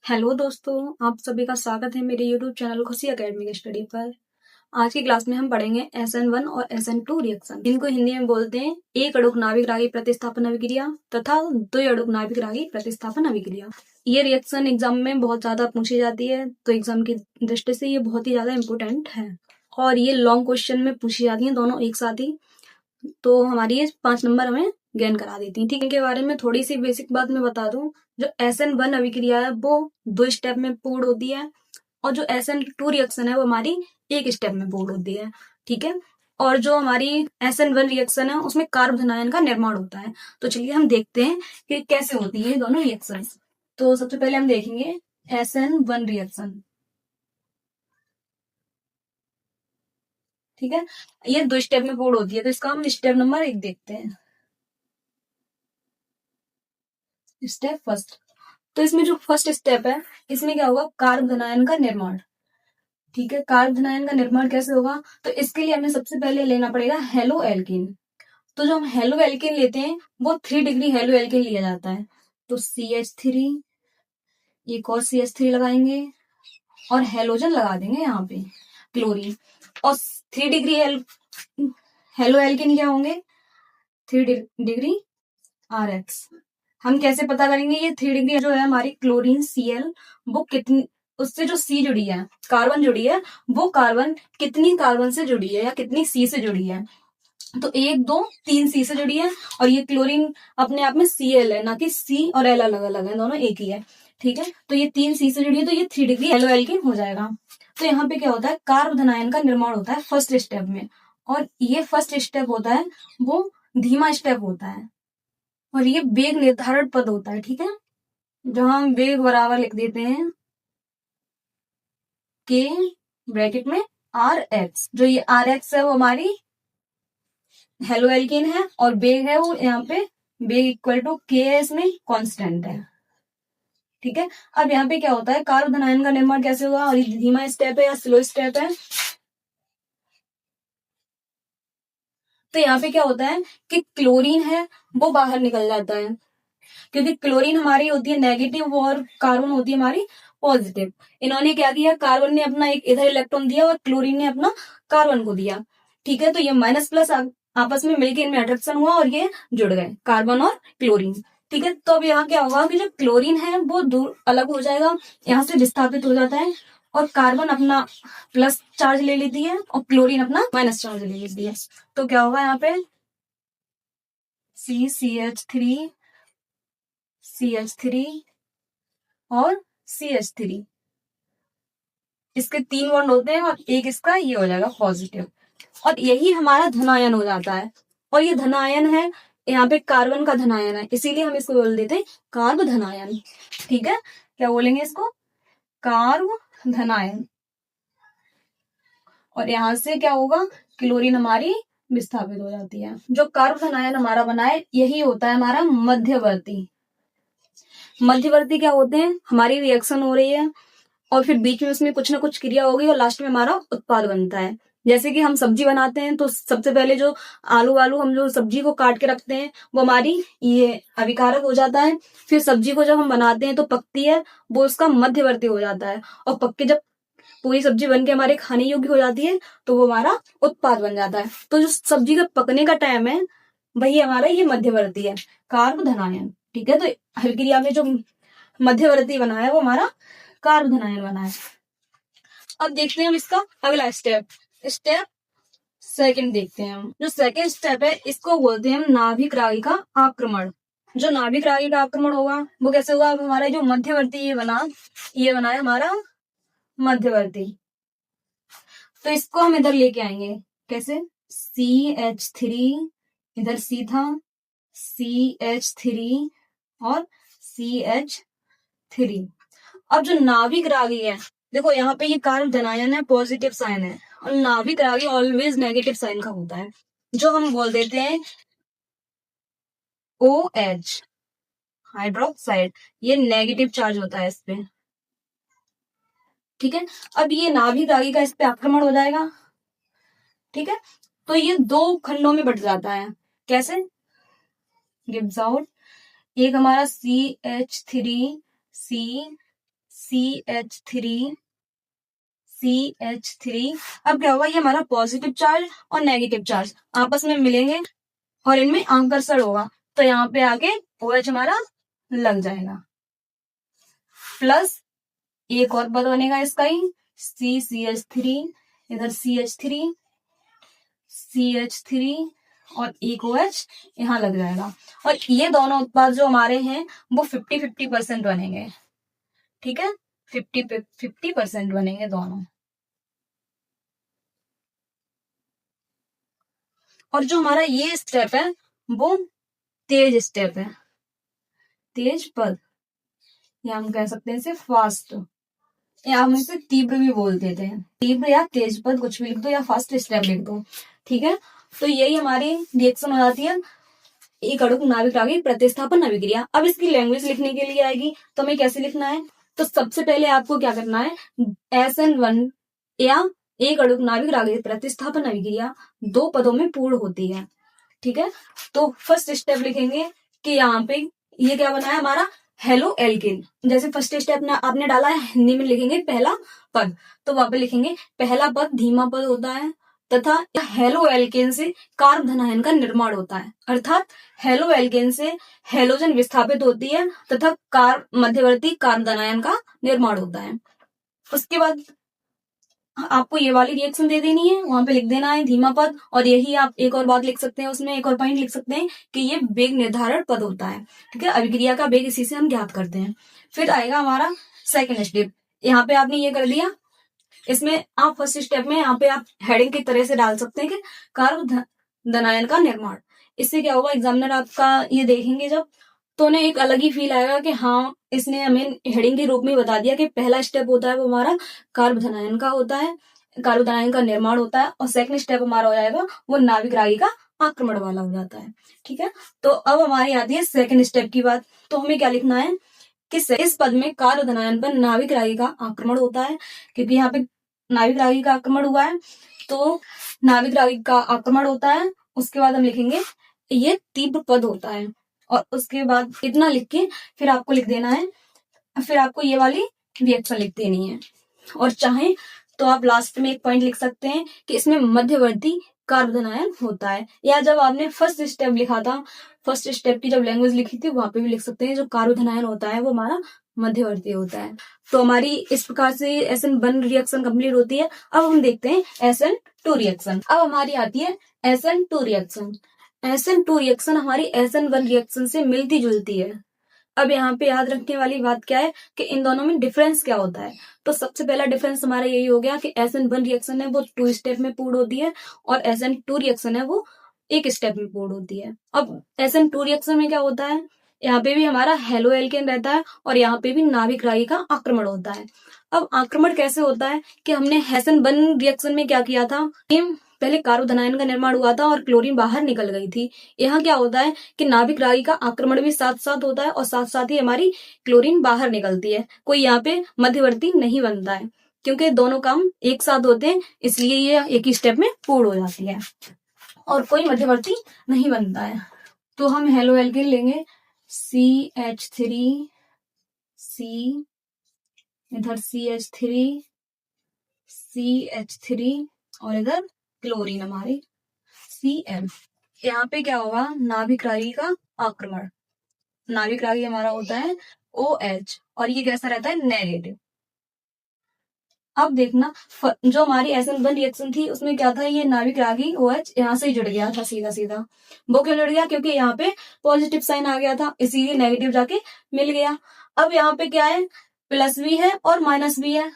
Hello दोस्तों, आप सभी का स्वागत है मेरे यूट्यूब चैनल खुशी एकेडमी के स्टडी पर। आज की क्लास में हम पढ़ेंगे SN1 और SN2 रिएक्शन। इनको हिंदी में बोलते हैं एक अणुक नाभिक रागी प्रतिस्थापन अभिक्रिया तथा द्वि अणुक नाभिक रागी प्रतिस्थापन अभिक्रिया। ये रिएक्शन एग्जाम में बहुत ज्यादा पूछी जाती है, तो एग्जाम की दृष्टि से ये बहुत ही ज्यादा इम्पोर्टेंट है और ये लॉन्ग क्वेश्चन में पूछी जाती है दोनों एक साथ ही। तो हमारी ये 5 नंबर हमें गेन करा देती है। ठीक है, इनके बारे में थोड़ी सी बेसिक बात मैं बता दूं। जो SN1 अभिक्रिया है वो 2 स्टेप में पूर्ण होती है और जो SN2 रिएक्शन है वो हमारी 1 स्टेप में पूर्ण होती है। ठीक है, और जो हमारी SN1 रिएक्शन है उसमें कार्बन आयन का निर्माण होता है। तो चलिए हम देखते हैं कि कैसे होती है ये दोनों रिएक्शन। तो सबसे पहले हम देखेंगे SN1 रिएक्शन। ठीक है, ये 2 स्टेप में पूर्ण होती है, तो इसका हम स्टेप नंबर 1 देखते हैं। Step first. तो इसमें जो फर्स्ट स्टेप है इसमें क्या होगा, कार्बन आयन का निर्माण। ठीक है, कार्बन आयन का निर्माण कैसे होगा, तो इसके लिए हमें सबसे पहले लेना पड़ेगा हेलो एल्किन। तो जो हम हेलो एल्किन लेते हैं वो 3 डिग्री हेलो एल्किन लिया जाता है। तो CH3, एक और CH3 लगाएंगे और हेलोजन लगा देंगे यहाँ पे क्लोरीन। और 3 डिग्री हेलो एल्किन क्या होंगे, 3 डिग्री RH। हम कैसे पता करेंगे ये 3 डिग्री जो है हमारी क्लोरीन Cl, वो कितनी, उससे जो C जुड़ी है, कार्बन जुड़ी है, वो कार्बन कितनी कार्बन से जुड़ी है या कितनी C से जुड़ी है। तो 1 2 3 C से जुड़ी है और ये क्लोरीन अपने आप में Cl है, ना कि C और L अलग अलग है, दोनों एक ही है। ठीक है, तो ये 3 C से जुड़ी है तो ये 3 डिग्री हेलो एल्किन हो जाएगा। तो यहाँ पे क्या होता है, कार्बन आयन का निर्माण होता है फर्स्ट स्टेप में, और ये फर्स्ट स्टेप होता है वो धीमा स्टेप होता है और ये वेग निर्धारण पद होता है। ठीक है, जहां हम वेग बराबर लिख देते हैं के ब्रैकेट में RH। जो ये RH है वो हमारी हेलो एल्केन है और वेग है वो यहाँ पे वेग इक्वल टू K है, इसमें कांस्टेंट है। ठीक है, अब यहाँ पे क्या होता है, कार्बन आयन का निर्माण कैसे हुआ और ये धीमा स्टेप है या स्लो स्टेप है। तो यहाँ पे क्या होता है कि क्लोरीन है वो बाहर निकल जाता है, क्योंकि क्लोरीन हमारी होती है नेगेटिव और कार्बन होती है हमारी पॉजिटिव। इन्होंने क्या किया, कार्बन ने अपना एक इधर इलेक्ट्रॉन दिया और क्लोरीन ने अपना कार्बन को दिया। ठीक है, तो ये माइनस प्लस आपस में मिलकर इनमें अट्रैक्शन हुआ और ये जुड़ गए कार्बन और क्लोरीन। ठीक है, तो अब यहाँ क्या होगा कि जो क्लोरीन है वो दूर अलग हो जाएगा, यहाँ से विस्थापित हो जाता है और कार्बन अपना प्लस चार्ज ले लेती है और क्लोरीन अपना माइनस चार्ज ले लेती है। तो क्या होगा यहाँ पे CH3 CH3 और CH3, इसके 3 बॉन्ड होते हैं और एक इसका ये हो जाएगा पॉजिटिव, और यही हमारा धनायन हो जाता है। और ये धनायन है, यहाँ पे कार्बन का धनायन है, इसीलिए हम इसको बोल देते हैं कार्ब धनायन। ठीक है, क्या बोलेंगे इसको, कार्ब धनायन। और यहां से क्या होगा, क्लोरीन हमारी विस्थापित हो जाती है। जो कार्ब धनायन हमारा बना है यही होता है हमारा मध्यवर्ती। मध्यवर्ती क्या होते हैं, हमारी रिएक्शन हो रही है और फिर बीच में उसमें कुछ ना कुछ क्रिया होगी और लास्ट में हमारा उत्पाद बनता है। जैसे कि हम सब्जी बनाते हैं तो सबसे पहले जो आलू वालू हम जो सब्जी को काट के रखते हैं वो हमारी ये अभिकारक हो जाता है। फिर सब्जी को जब हम बनाते हैं तो पकती है, वो उसका मध्यवर्ती हो जाता है, और पक के जब पूरी सब्जी बन के हमारे खाने योग्य हो जाती है तो वो हमारा उत्पाद बन जाता है। तो जो सब्जी का पकने का टाइम है वही हमारा ये मध्यवर्ती है, कार्ब धनायन। ठीक है, तो अभिक्रिया में जो मध्यवर्ती बना है वो हमारा कार्ब धनायन बना है। अब देखते हैं हम इसका अगला स्टेप, स्टेप सेकंड देखते हैं हम। जो सेकंड स्टेप है इसको बोलते हैं हम नाभिक रागी का आक्रमण। जो नाभिक रागी का आक्रमण होगा वो कैसे होगा, अब हमारा जो मध्यवर्ती ये बना है हमारा मध्यवर्ती, तो इसको हम इधर लेके आएंगे कैसे, CH3, इधर C था, CH3 और CH3। अब जो नाभिक रागी है, देखो यहाँ पे ये कार्ब धनायन है, पॉजिटिव साइन है, और नाभिक रागी ऑलवेज नेगेटिव साइन का होता है, जो हम बोल देते हैं OH हाइड्रोक्साइड। ये नेगेटिव चार्ज होता है इस पे। ठीक है, अब ये नाभिक रागी का इस पे आक्रमण हो जाएगा। ठीक है, तो ये 2 खंडों में बट जाता है, कैसे, गिव्स आउट, एक हमारा CH3C CH3 CH3। अब क्या होगा, ये हमारा पॉजिटिव चार्ज और नेगेटिव चार्ज आपस में मिलेंगे और इनमें आकर्षण होगा, तो यहाँ पे आके OH हमारा लग जाएगा। प्लस एक और पद बनेगा इसका ही, CH3, इधर CH3 और एक OH यहाँ लग जाएगा। और ये दोनों उत्पाद जो हमारे हैं वो 50-50% बनेंगे। ठीक है, 50-50% बनेंगे दोनों। और जो हमारा ये स्टेप है वो तेज स्टेप है, तेज पद, या हम कह सकते हैं इसे फास्ट, या हम इसे तीव्र भी बोल देते हैं। तीव्र या तेज पद कुछ भी लिख दो या फास्ट स्टेप लिख दो। ठीक है, तो यही हमारी रिएक्शन हो जाती है एक अणु नाभिक रागी प्रतिस्थापन अभिक्रिया। अब इसकी लैंग्वेज लिखने के लिए आएगी तो हमें कैसे लिखना है, तो सबसे पहले आपको क्या करना है, SN1 या एक अणु नाभिक रागी प्रतिस्थापन अभिक्रिया दो पदों में पूर्ण होती है। ठीक है, तो फर्स्ट स्टेप लिखेंगे कि यहाँ पे ये क्या बना है हमारा हेलो एल्केन। जैसे फर्स्ट स्टेप आपने डाला है, हिंदी में लिखेंगे पहला पद, तो वहां पे लिखेंगे पहला पद धीमा पद होता है तथा हेलो एल्केन से कार्ब धनायन का निर्माण होता है। अर्थात हेलो एल्केन से हेलोजन विस्थापित होती है तथा मध्यवर्ती कार्ब धनायन का निर्माण होता है। उसके बाद आपको ये वाली रिएक्शन दे देनी है, वहां पे लिख देना है धीमा पद। और यही आप एक और बात लिख सकते हैं, उसमें एक और पॉइंट लिख सकते हैं कि ये वेग निर्धारण पद होता है। ठीक है, अभिक्रिया का वेग इसी से हम ज्ञात करते हैं। फिर आएगा हमारा सेकंड स्टेप। यहाँ पे आपने ये कर दिया, इसमें आप फर्स्ट स्टेप में यहाँ पे आप हेडिंग की तरह से डाल सकते हैं कि कार्ब धनायन का निर्माण। इससे क्या होगा, एग्जामिनर आपका ये देखेंगे जब, तो उन्हें एक अलग ही फील आएगा कि हाँ इसने हमें हेडिंग के रूप में बता दिया कि पहला स्टेप होता है वो हमारा कार्ब धनायन का होता है, कार्ब धनायन का निर्माण होता है, और सेकंड स्टेप हमारा हो जाएगा वो नाभिक रागी का आक्रमण वाला हो जाता है। ठीक है, तो अब हमारी आती है सेकंड स्टेप की बात। तो हमें क्या लिखना है कि इस पद में कार्ब धनायन पर नाभिक रागी का आक्रमण होता है, क्योंकि यहाँ पे नाभिक रागी का आक्रमण हुआ है, तो नाभिक रागी का आक्रमण होता है। उसके बाद हम लिखेंगे ये तीव्र पद होता है, और उसके बाद इतना लिख के फिर आपको लिख देना है, फिर आपको ये वाली रिएक्शन लिख देनी है। और चाहे तो आप लास्ट में एक पॉइंट लिख सकते हैं कि इसमें मध्यवर्ती कार्ब धनायन होता है, या जब आपने फर्स्ट स्टेप लिखा था, फर्स्ट स्टेप की जब लैंग्वेज लिखी थी वहां पे भी लिख सकते हैं जो कार्ब धनायन होता है वो हमारा मध्यवर्ती होता है। तो हमारी इस प्रकार से SN1 रिएक्शन कंप्लीट होती है। अब हम देखते हैं SN2 रिएक्शन। अब हमारी आती है SN2 रिएक्शन। SN2 रिएक्शन हमारी SN1 रिएक्शन से मिलती जुलती है। अब यहाँ पे याद रखने वाली बात क्या है कि इन दोनों में डिफरेंस क्या होता है। तो सबसे पहला डिफरेंस हमारा यही हो गया कि SN1 रिएक्शन है वो 2 स्टेप में पूर्ण होती है, और SN2 रिएक्शन है वो 1 स्टेप में पूर्ण होती है। अब SN2 रिएक्शन में क्या होता है, यहाँ पे भी हमारा हेलो एल्केन रहता है और यहाँ पे भी नाभिक रागी का आक्रमण होता है। अब आक्रमण कैसे होता है कि हमने SN1 रिएक्शन में क्या किया था, पहले कार्ब धनायन का निर्माण हुआ था और क्लोरीन बाहर निकल गई थी। यहाँ क्या होता है कि नाभिक रागी का आक्रमण भी साथ साथ होता है और साथ साथ ही हमारी क्लोरीन बाहर निकलती है। कोई यहाँ पे मध्यवर्ती नहीं बनता है, क्योंकि दोनों काम एक साथ होते हैं, इसलिए ये एक ही स्टेप में पूर्ण हो जाती है और कोई मध्यवर्ती नहीं बनता है। तो हम हेलो एल्केन लेंगे CH3, C, इधर CH3 और इधर क्लोरीन हमारी Cl। यहाँ पे क्या होगा, नाभिक रागी का आक्रमण, नाभिक रागी हमारा होता है OH और ये कैसा रहता है, नेगेटिव। अब देखना जो हमारी SN1 रिएक्शन थी उसमें क्या था, ये नाभिक रागी OH यहाँ से जुड़ गया था सीधा सीधा। वो क्यों जुड़ गया, क्योंकि यहाँ पे पॉजिटिव साइन आ गया था, इसीलिए नेगेटिव जाके मिल गया। अब यहाँ पे क्या है, प्लस भी है और माइनस भी है।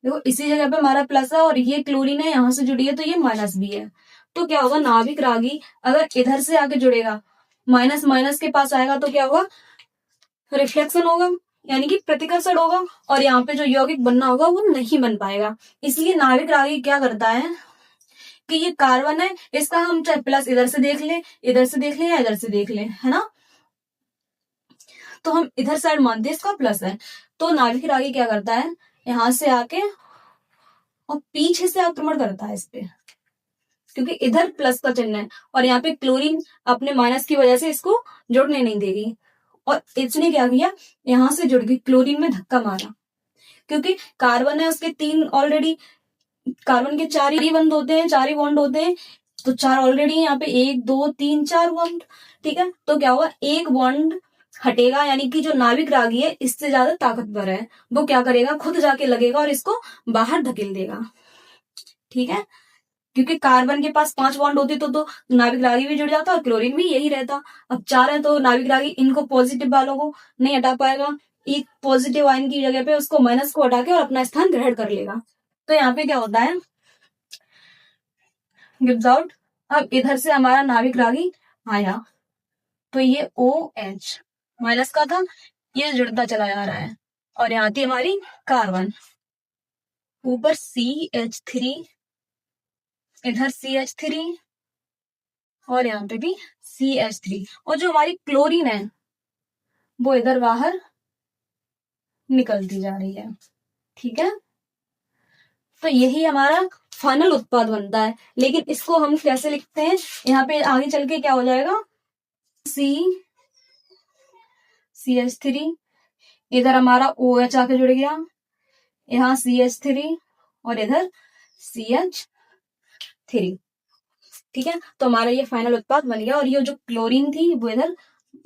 देखो इसी जगह पे हमारा प्लस है और ये क्लोरीन है यहाँ से जुड़ी है तो ये माइनस भी है। तो क्या होगा, नाभिक रागी अगर इधर से आके जुड़ेगा, माइनस माइनस के पास आएगा तो क्या होगा, रिफ्लेक्शन होगा, यानी कि प्रतिकर्षण होगा, और यहाँ पे जो यौगिक बनना होगा वो नहीं बन पाएगा। इसलिए नाभिक रागी क्या करता है कि ये कार्बन है, इसका हम चाहे प्लस इधर से देख ले, इधर से देख ले या इधर से देख ले, है ना, तो हम इधर साइड मानते हैं इसका प्लस है। तो नाभिक रागी क्या करता है, यहां से आके और पीछे से आक्रमण करता है इस पे, क्योंकि इधर प्लस का चिन्ह है और यहाँ पे क्लोरीन अपने माइनस की वजह से इसको जोड़ने नहीं देगी, और इसने क्या किया, यहां से जुड़ गई, क्लोरीन में धक्का मारा, क्योंकि कार्बन है उसके 3 ऑलरेडी, कार्बन के 4 ही बंद होते हैं, 4 ही बॉन्ड होते हैं, तो 4 ऑलरेडी यहाँ पे 1 2 3 4 बॉन्ड, ठीक है। तो क्या हुआ, एक बॉन्ड हटेगा, यानी कि जो नाविक रागी है इससे ज्यादा ताकतवर है, वो क्या करेगा, खुद जाके लगेगा और इसको बाहर धकेल देगा, ठीक है। क्योंकि कार्बन के पास 5 बॉन्ड होते तो नाविक रागी भी जुड़ जाता और क्लोरीन भी यही रहता। अब 4 है तो नाविक रागी इनको पॉजिटिव वालों को नहीं हटा पाएगा, एक पॉजिटिव आयन की जगह पे उसको माइनस को हटा के और अपना स्थान ग्रहण कर लेगा। तो यहाँ पे क्या होता है, गिव्स आउट। अब इधर से हमारा नाविक रागी आया, तो ये OH माइनस का था, ये जुड़ता चला जा रहा है, और यहाँ थी हमारी कार्बन, ऊपर CH3, इधर CH3, और यहाँ पे भी CH3, और जो हमारी क्लोरीन है वो इधर बाहर निकलती जा रही है, ठीक है। तो यही हमारा फाइनल उत्पाद बनता है। लेकिन इसको हम कैसे लिखते हैं, यहाँ पे आगे चल के क्या हो जाएगा, CH3, इधर हमारा OH आके जुड़ गया, यहाँ CH3 और इधर CH3, ठीक है। तो हमारा ये फाइनल उत्पाद बन गया, और ये जो क्लोरीन थी वो इधर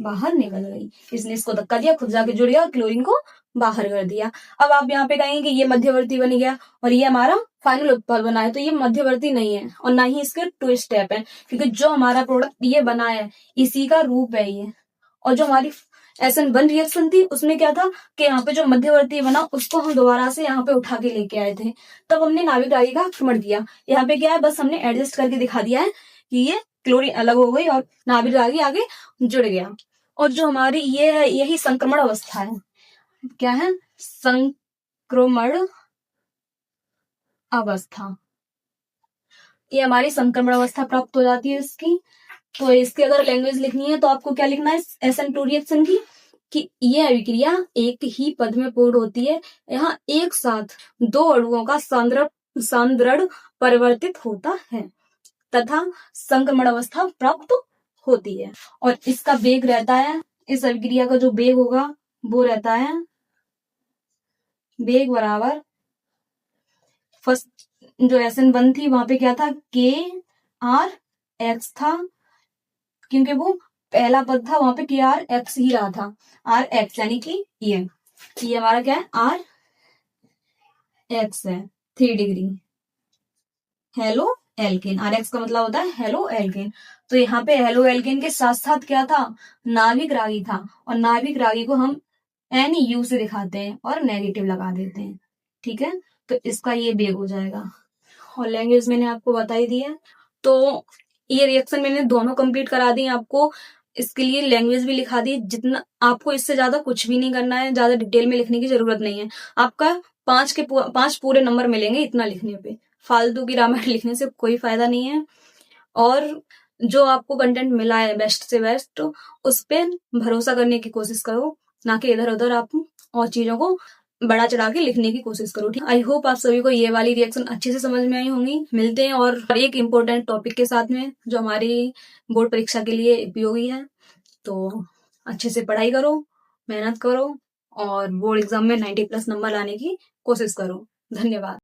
बाहर निकल गई, इसने इसको धक्का दिया, खुद जाके जुड़ गया और क्लोरीन को बाहर कर दिया। अब आप यहाँ पे कहेंगे कि ये मध्यवर्ती बन गया और ये हमारा फाइनल उत्पाद बना है, तो ये मध्यवर्ती नहीं है और ना ही इसके 2 स्टेप है, क्योंकि जो हमारा प्रोडक्ट ये बना है इसी का रूप है ये। और जो हमारी SN1 रिएक्शन थी उसमें क्या था कि यहाँ पे जो मध्यवर्ती बना उसको हम दोबारा से यहाँ पे उठा के लेके आए थे, तब हमने नाविक रागी का आक्रमण किया। यहाँ पे क्या है, बस हमने एडजस्ट करके दिखा दिया है कि ये क्लोरीन अलग हो गई और नाविक रागी आगे जुड़ गया। और जो हमारी ये है, यही संक्रमण अवस्था है, क्या है, संक्रमण अवस्था, ये हमारी संक्रमण अवस्था प्राप्त हो जाती है इसकी। तो इसकी अगर लैंग्वेज लिखनी है तो आपको क्या लिखना है SN2 रिएक्शन की, कि यह अभिक्रिया एक ही पद में पूर्ण होती है, यहाँ एक साथ 2 अणुओं का सांद्रण परिवर्तित होता है तथा संक्रमण अवस्था प्राप्त होती है। और इसका वेग रहता है, इस अभिक्रिया का जो वेग होगा वो रहता है, वेग बराबर, फर्स्ट जो SN1 थी वहां पे क्या था, KRX था, क्योंकि वो पहला पद था, वहां पे KRX ही रहा था, RX यानी कि ये हमारा क्या है, RX है, 3 डिग्री हेलो एल्केन, RX का मतलब होता है हेलो एल्केन। तो यहाँ पे हेलो एल्केन के साथ साथ क्या था, नाविक रागी था, और नाविक रागी को हम NU से दिखाते हैं और नेगेटिव लगा देते हैं, ठीक है। तो इसका ये बेग हो जाएगा, और लैंग्वेज मैंने आपको बता ही दी है। तो ये रिएक्शन मैंने दोनों कंप्लीट करा दी आपको, इसके लिए लैंग्वेज भी लिखा दी। जितना आपको इससे ज्यादा कुछ भी नहीं करना है, ज्यादा डिटेल में लिखने की जरूरत नहीं है। आपका 5 पूरे नंबर मिलेंगे इतना लिखने पे, फालतू की रामायण लिखने से कोई फायदा नहीं है। और जो आपको कंटेंट मिला है बेस्ट से बेस्ट, उस पे भरोसा करने की कोशिश करो, ना कि इधर उधर आप और चीजों को बड़ा चढ़ा के लिखने की कोशिश करो, ठीक। आई होप आप सभी को ये वाली रिएक्शन अच्छे से समझ में आई होंगी। मिलते हैं और एक इम्पोर्टेंट टॉपिक के साथ में जो हमारी बोर्ड परीक्षा के लिए उपयोगी है। तो अच्छे से पढ़ाई करो, मेहनत करो और बोर्ड एग्जाम में 90+ नंबर लाने की कोशिश करो। धन्यवाद।